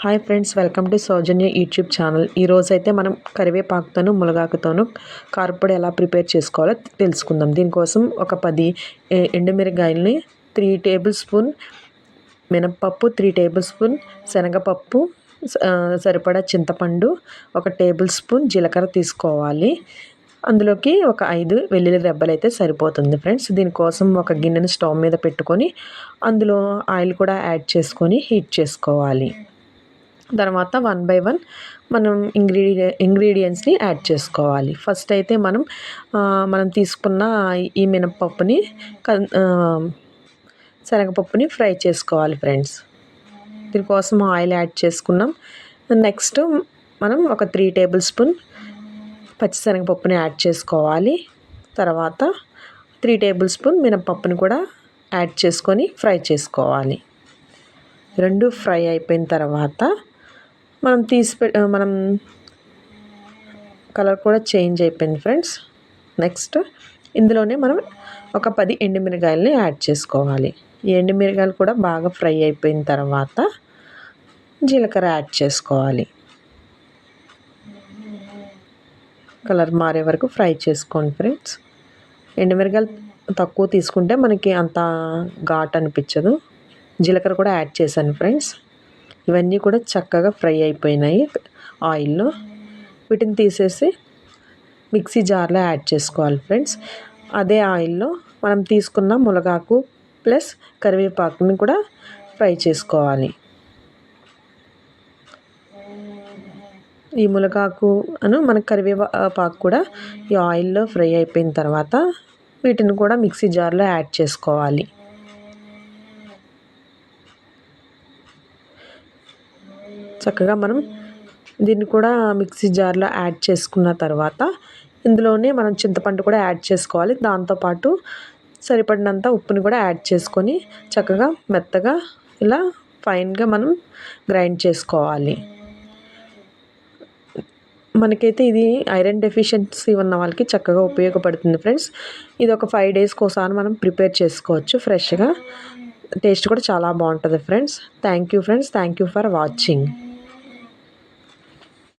Hi friends, welcome to Soujanya YouTube channel. ఈరోజైతే మనం కరివేపాకుతోను మునగాకుతోను కారపొడి ఎలా ప్రిపేర్ చేసుకోవాలో తెలుసుకుందాం. దీనికోసం ఒక 10 ఎండుమిరగాయలని, 3 టేబుల్ స్పూన్ మినప్పప్పు, 3 టేబుల్ స్పూన్ శనగపప్పు, సరిపడా చింతపండు, 1 టేబుల్ స్పూన్ జీలకర్ర తీసుకోవాలి. అందులోకి ఒక 5 వెల్లుల్లి రెబ్బలు అయితే సరిపోతుంది ఫ్రెండ్స్. దీనికోసం ఒక గిన్నెని స్టవ్ మీద పెట్టుకొని అందులో ఆయిల్ కూడా యాడ్ చేసుకొని హీట్ చేసుకోవాలి. తర్వాత 1 బై 1 మనం ఇంగ్రీడియంట్స్ని యాడ్ చేసుకోవాలి. ఫస్ట్ అయితే మనం తీసుకున్న ఈ మినపప్పుని శనగపప్పుని ఫ్రై చేసుకోవాలి ఫ్రెండ్స్. దీనికోసం ఆయిల్ యాడ్ చేసుకున్నాం. నెక్స్ట్ మనం ఒక 3 టేబుల్ స్పూన్ పచ్చిశనగపప్పుని యాడ్ చేసుకోవాలి. తర్వాత 3 టేబుల్ స్పూన్ మినపప్పుని కూడా యాడ్ చేసుకొని ఫ్రై చేసుకోవాలి. రెండు ఫ్రై అయిపోయిన తర్వాత మనం కలర్ కూడా చేంజ్ అయిపోయింది ఫ్రెండ్స్. నెక్స్ట్ ఇందులోనే మనం ఒక 10 ఎండుమిరగాయలని యాడ్ చేసుకోవాలి. ఈ ఎండుమిరగాయలు కూడా బాగా ఫ్రై అయిపోయిన తర్వాత జీలకర్ర యాడ్ చేసుకోవాలి. కలర్ మారే వరకు ఫ్రై చేసుకోండి ఫ్రెండ్స్. ఎండుమిరగాయలు తక్కువ తీసుకుంటే మనకి అంత ఘాట్ అనిపించదు. జీలకర్ర కూడా యాడ్ చేశాను ఫ్రెండ్స్. ఇవన్నీ కూడా చక్కగా ఫ్రై అయిపోయినాయి ఆయిల్లో. వీటిని తీసేసి మిక్సీ జార్లో యాడ్ చేసుకోవాలి ఫ్రెండ్స్. అదే ఆయిల్లో మనం తీసుకున్న మునగాకు ప్లస్ కరివేపాకుని కూడా ఫ్రై చేసుకోవాలి. ఈ మునగాకు మన కరివేపాకు కూడా ఈ ఆయిల్లో ఫ్రై అయిపోయిన తర్వాత వీటిని కూడా మిక్సీ జార్లో యాడ్ చేసుకోవాలి. చక్కగా మనం దీన్ని కూడా మిక్సీ జార్లో యాడ్ చేసుకున్న తర్వాత ఇందులోనే మనం చింతపండు కూడా యాడ్ చేసుకోవాలి. దాంతోపాటు సరిపడినంత ఉప్పుని కూడా యాడ్ చేసుకొని చక్కగా మెత్తగా ఇలా ఫైన్గా మనం గ్రైండ్ చేసుకోవాలి. మనకైతే ఇది ఐరన్ డెఫిషియన్సీ ఉన్న వాళ్ళకి చక్కగా ఉపయోగపడుతుంది ఫ్రెండ్స్. ఇది ఒక 5 డేస్కి ఒకసారి మనం ప్రిపేర్ చేసుకోవచ్చు ఫ్రెష్గా. టేస్ట్ కూడా చాలా బాగుంటుంది friends. Thank you friends. Thank you for watching.